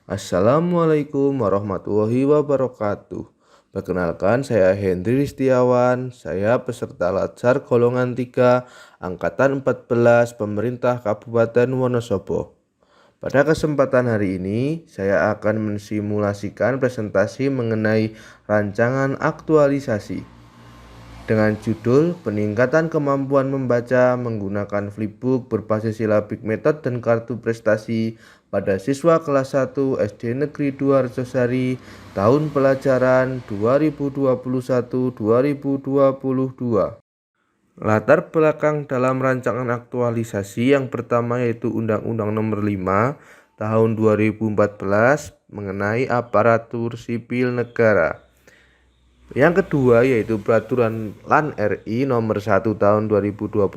Assalamualaikum warahmatullahi wabarakatuh. Perkenalkan, saya Hendri Setiawan. Saya peserta Latsar golongan 3 angkatan 14 pemerintah Kabupaten Wonosobo. Pada kesempatan hari ini, saya akan mensimulasikan presentasi mengenai rancangan aktualisasi dengan judul Peningkatan Kemampuan Membaca Menggunakan Flipbook Berbasis Silabik Method dan Kartu Prestasi pada siswa kelas 1 SD Negeri 2 Arjosari tahun pelajaran 2021-2022. Latar belakang dalam rancangan aktualisasi yang pertama yaitu Undang-Undang Nomor 5 Tahun 2014 mengenai aparatur sipil negara. Yang kedua yaitu Peraturan LAN RI Nomor 1 Tahun 2021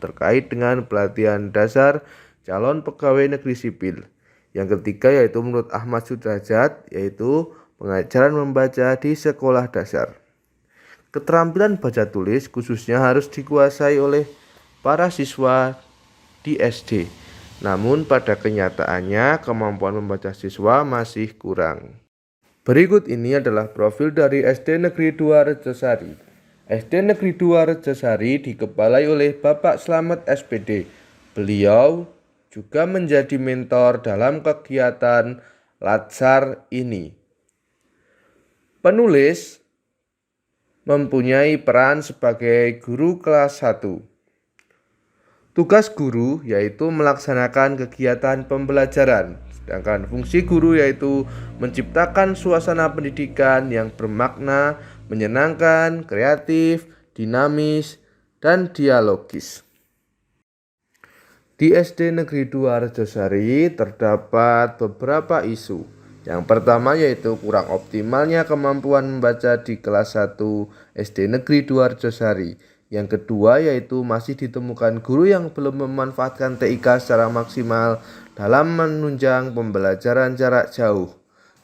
terkait dengan pelatihan dasar calon pegawai negeri sipil. Yang ketiga yaitu menurut Ahmad Sudrajat yaitu pengajaran membaca di sekolah dasar. Keterampilan baca tulis khususnya harus dikuasai oleh para siswa di SD. Namun pada kenyataannya kemampuan membaca siswa masih kurang. Berikut ini adalah profil dari SD Negeri 2 Rejosari. SD Negeri 2 Rejosari dikepalai oleh Bapak Slamet SPD. Beliau juga menjadi mentor dalam kegiatan Latsar ini. Penulis mempunyai peran sebagai guru kelas 1. Tugas guru yaitu melaksanakan kegiatan pembelajaran. Sedangkan fungsi guru yaitu menciptakan suasana pendidikan yang bermakna, menyenangkan, kreatif, dinamis, dan dialogis. Di SD Negeri 2 Arjosari terdapat beberapa isu. Yang pertama yaitu kurang optimalnya kemampuan membaca di kelas 1 SD Negeri 2 Arjosari. Yang kedua yaitu masih ditemukan guru yang belum memanfaatkan TIK secara maksimal dalam menunjang pembelajaran jarak jauh.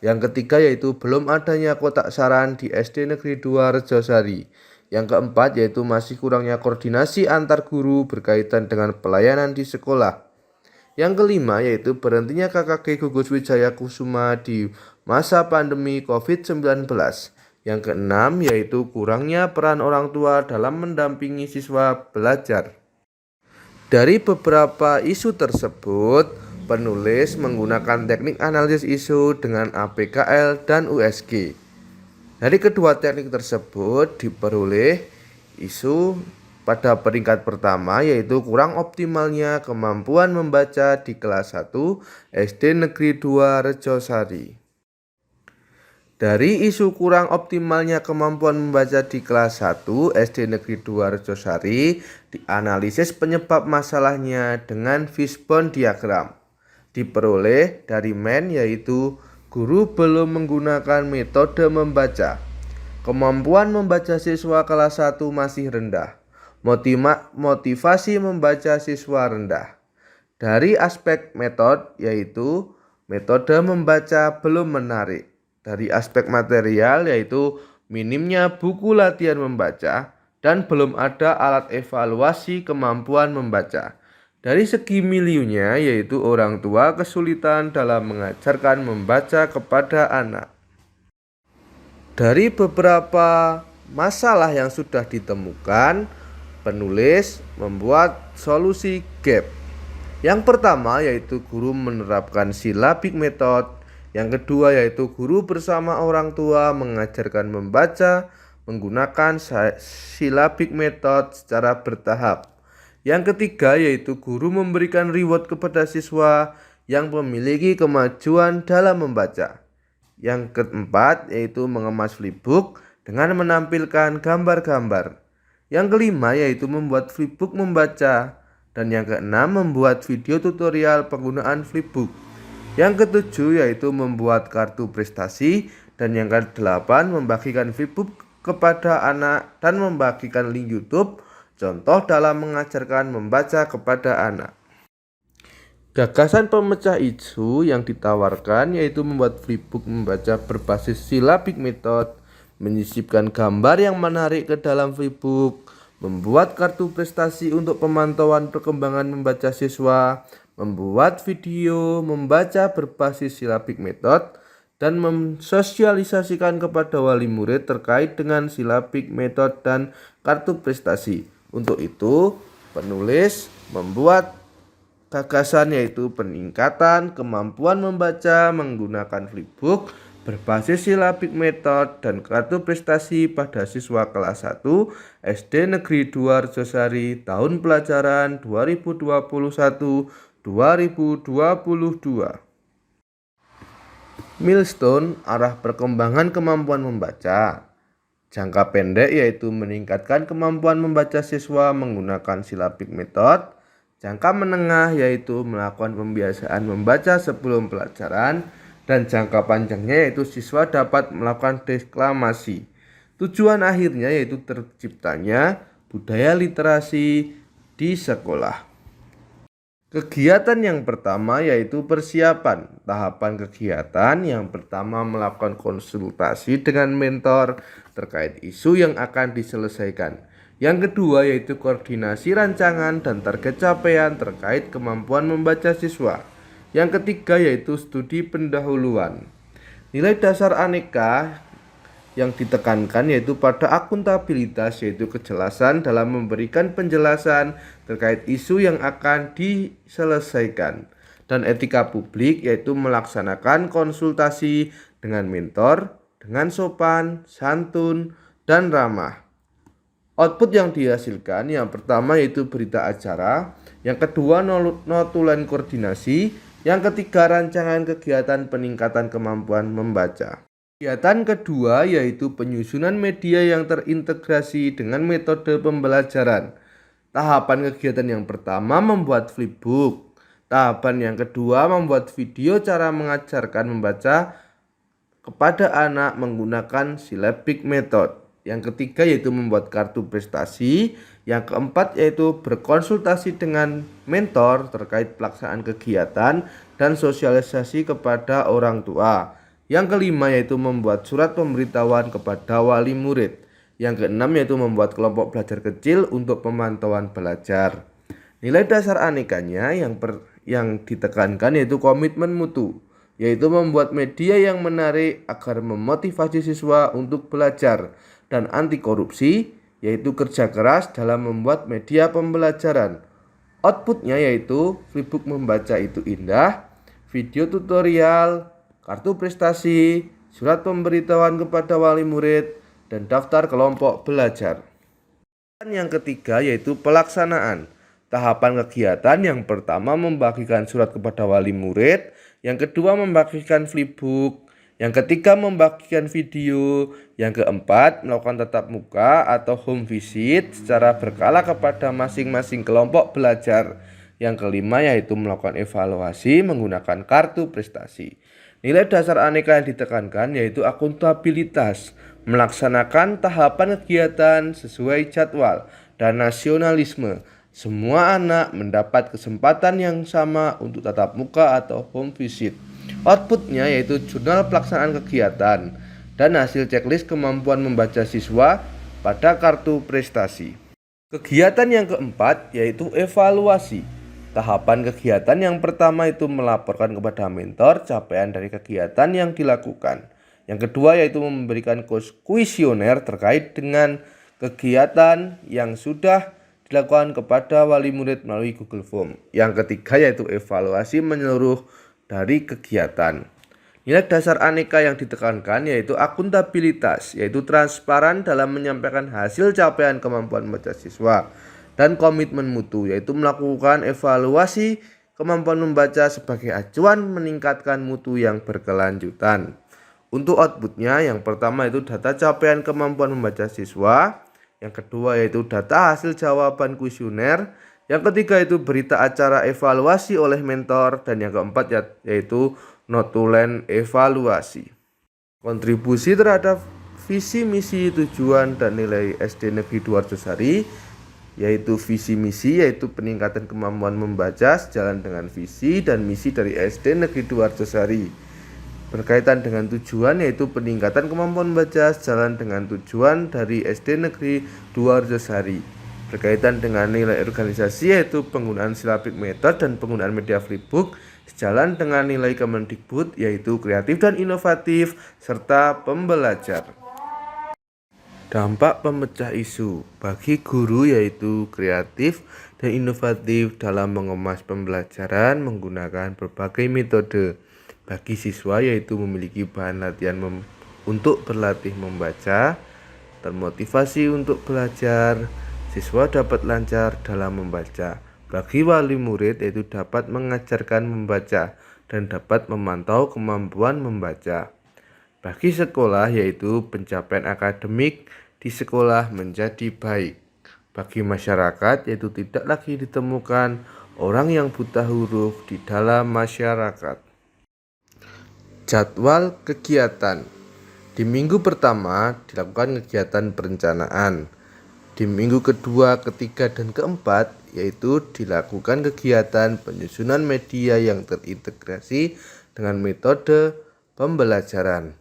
Yang ketiga yaitu belum adanya kotak saran di SD Negeri 2 Rejosari. Yang keempat yaitu masih kurangnya koordinasi antar guru berkaitan dengan pelayanan di sekolah. Yang kelima yaitu berhentinya KKG Gugus Wijaya Kusuma di masa pandemi COVID-19. Yang keenam yaitu kurangnya peran orang tua dalam mendampingi siswa belajar. Dari beberapa isu tersebut, penulis menggunakan teknik analisis isu dengan APKL dan USG. Dari kedua teknik tersebut diperoleh isu pada peringkat pertama yaitu kurang optimalnya kemampuan membaca di kelas 1 SD Negeri 2 Rejosari. Dari isu kurang optimalnya kemampuan membaca di kelas 1 SD Negeri 2 Rejosari, dianalisis penyebab masalahnya dengan fishbone diagram. Diperoleh dari MEN yaitu guru belum menggunakan metode membaca. Kemampuan membaca siswa kelas 1 masih rendah. Motivasi membaca siswa rendah. Dari aspek metode yaitu metode membaca belum menarik. Dari aspek material yaitu minimnya buku latihan membaca dan belum ada alat evaluasi kemampuan membaca. Dari segi miliunya yaitu orang tua kesulitan dalam mengajarkan membaca kepada anak. Dari beberapa masalah yang sudah ditemukan, penulis membuat solusi gap. Yang pertama yaitu guru menerapkan silabik method. Yang kedua yaitu guru bersama orang tua mengajarkan membaca menggunakan silabik method secara bertahap. Yang ketiga yaitu guru memberikan reward kepada siswa yang memiliki kemajuan dalam membaca. Yang keempat yaitu mengemas flipbook dengan menampilkan gambar-gambar. Yang kelima yaitu membuat flipbook membaca. Dan yang keenam membuat video tutorial penggunaan flipbook. Yang ketujuh yaitu membuat kartu prestasi. Dan yang kedelapan membagikan flipbook kepada anak dan membagikan link YouTube contoh dalam mengajarkan membaca kepada anak. Gagasan pemecah isu yang ditawarkan yaitu membuat flipbook membaca berbasis silabik method, menyisipkan gambar yang menarik ke dalam flipbook, membuat kartu prestasi untuk pemantauan perkembangan membaca siswa, membuat video membaca berbasis silabik metode, dan mensosialisasikan kepada wali murid terkait dengan silabik metode dan kartu prestasi. Untuk itu, penulis membuat gagasan yaitu peningkatan kemampuan membaca menggunakan flipbook berbasis silabik metode dan kartu prestasi pada siswa kelas 1 SD Negeri 2 Arjosari tahun pelajaran 2021-2022. Milestone arah perkembangan kemampuan membaca. Jangka pendek yaitu meningkatkan kemampuan membaca siswa menggunakan silabik metode. Jangka menengah yaitu melakukan pembiasaan membaca sebelum pelajaran. Dan jangka panjangnya yaitu siswa dapat melakukan deklamasi. Tujuan akhirnya yaitu terciptanya budaya literasi di sekolah. Kegiatan yang pertama yaitu persiapan. Tahapan kegiatan yang pertama melakukan konsultasi dengan mentor terkait isu yang akan diselesaikan. Yang kedua yaitu koordinasi rancangan dan target capaian terkait kemampuan membaca siswa. Yang ketiga yaitu studi pendahuluan. Nilai dasar aneka yang ditekankan yaitu pada akuntabilitas, yaitu kejelasan dalam memberikan penjelasan terkait isu yang akan diselesaikan, dan etika publik yaitu melaksanakan konsultasi dengan mentor dengan sopan, santun, dan ramah. Output yang dihasilkan yang pertama yaitu berita acara, yang kedua notulen koordinasi, yang ketiga rancangan kegiatan peningkatan kemampuan membaca. Kegiatan kedua yaitu penyusunan media yang terintegrasi dengan metode pembelajaran. Tahapan kegiatan yang pertama membuat flipbook. Tahapan yang kedua membuat video cara mengajarkan membaca kepada anak menggunakan silabik metode. Yang ketiga yaitu membuat kartu prestasi. Yang keempat yaitu berkonsultasi dengan mentor terkait pelaksanaan kegiatan dan sosialisasi kepada orang tua. Yang kelima yaitu membuat surat pemberitahuan kepada wali murid. Yang keenam yaitu membuat kelompok belajar kecil untuk pemantauan belajar. Nilai dasar anekanya yang ditekankan yaitu komitmen mutu, yaitu membuat media yang menarik agar memotivasi siswa untuk belajar, dan anti korupsi, yaitu kerja keras dalam membuat media pembelajaran. Outputnya yaitu flipbook membaca itu indah, video tutorial, kartu prestasi, surat pemberitahuan kepada wali murid, dan daftar kelompok belajar. Yang ketiga yaitu pelaksanaan. Tahapan kegiatan yang pertama membagikan surat kepada wali murid, yang kedua membagikan flipbook, yang ketiga membagikan video, yang keempat melakukan tatap muka atau home visit secara berkala kepada masing-masing kelompok belajar. Yang kelima yaitu melakukan evaluasi menggunakan kartu prestasi. Nilai dasar aneka yang ditekankan yaitu akuntabilitas, melaksanakan tahapan kegiatan sesuai jadwal, dan nasionalisme. Semua anak mendapat kesempatan yang sama untuk tatap muka atau home visit. Outputnya yaitu jurnal pelaksanaan kegiatan dan hasil checklist kemampuan membaca siswa pada kartu prestasi. Kegiatan yang keempat yaitu evaluasi. Tahapan kegiatan yang pertama itu melaporkan kepada mentor capaian dari kegiatan yang dilakukan. Yang kedua yaitu memberikan kuesioner terkait dengan kegiatan yang sudah dilakukan kepada wali murid melalui Google Form. Yang ketiga yaitu evaluasi menyeluruh dari kegiatan. Nilai dasar aneka yang ditekankan yaitu akuntabilitas, yaitu transparan dalam menyampaikan hasil capaian kemampuan membaca siswa, dan komitmen mutu, yaitu melakukan evaluasi kemampuan membaca sebagai acuan meningkatkan mutu yang berkelanjutan. Untuk outputnya yang pertama itu data capaian kemampuan membaca siswa, yang kedua yaitu data hasil jawaban kuesioner, yang ketiga itu berita acara evaluasi oleh mentor, dan yang keempat yaitu notulen evaluasi. Kontribusi terhadap visi misi tujuan dan nilai SD Negeri 2 Arjosari, yaitu visi misi yaitu peningkatan kemampuan membaca sejalan dengan visi dan misi dari SD Negeri 2 Arjosari. Berkaitan dengan tujuan yaitu peningkatan kemampuan membaca sejalan dengan tujuan dari SD Negeri 2 Arjosari. Berkaitan dengan nilai organisasi yaitu penggunaan silabik metode dan penggunaan media flipbook sejalan dengan nilai Kemendikbud yaitu kreatif dan inovatif serta pembelajar. Dampak pemecah isu bagi guru yaitu kreatif dan inovatif dalam mengemas pembelajaran menggunakan berbagai metode. Bagi siswa yaitu memiliki bahan latihan untuk berlatih membaca, termotivasi untuk belajar, siswa dapat lancar dalam membaca. Bagi wali murid yaitu dapat mengajarkan membaca dan dapat memantau kemampuan membaca. Bagi sekolah yaitu pencapaian akademik di sekolah menjadi baik. Bagi masyarakat yaitu tidak lagi ditemukan orang yang buta huruf di dalam masyarakat. Jadwal kegiatan. Di minggu pertama dilakukan kegiatan perencanaan. Di minggu kedua, ketiga, dan keempat yaitu dilakukan kegiatan penyusunan media yang terintegrasi dengan metode pembelajaran.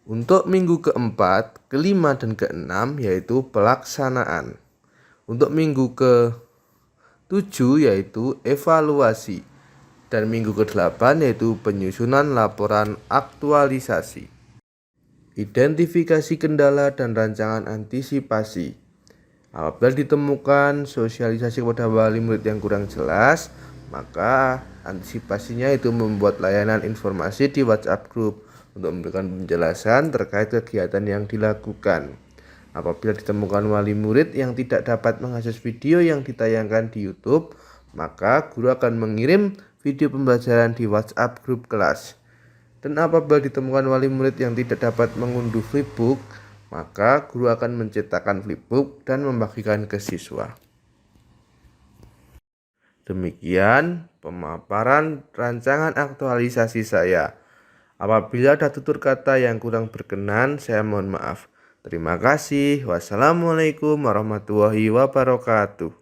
Untuk minggu keempat, kelima, dan keenam yaitu pelaksanaan. Untuk minggu ke-7 yaitu evaluasi. Dan minggu ke-8 yaitu penyusunan laporan aktualisasi. Identifikasi kendala dan rancangan antisipasi. Apabila ditemukan sosialisasi kepada wali murid yang kurang jelas, maka antisipasinya itu membuat layanan informasi di WhatsApp group untuk memberikan penjelasan terkait kegiatan yang dilakukan. Apabila ditemukan wali murid yang tidak dapat mengakses video yang ditayangkan di YouTube, maka guru akan mengirim video pembelajaran di WhatsApp grup kelas. Dan apabila ditemukan wali murid yang tidak dapat mengunduh flipbook, maka guru akan menciptakan flipbook dan membagikan ke siswa. Demikian pemaparan rancangan aktualisasi saya. Apabila ada tutur kata yang kurang berkenan, saya mohon maaf. Terima kasih. Wassalamualaikum warahmatullahi wabarakatuh.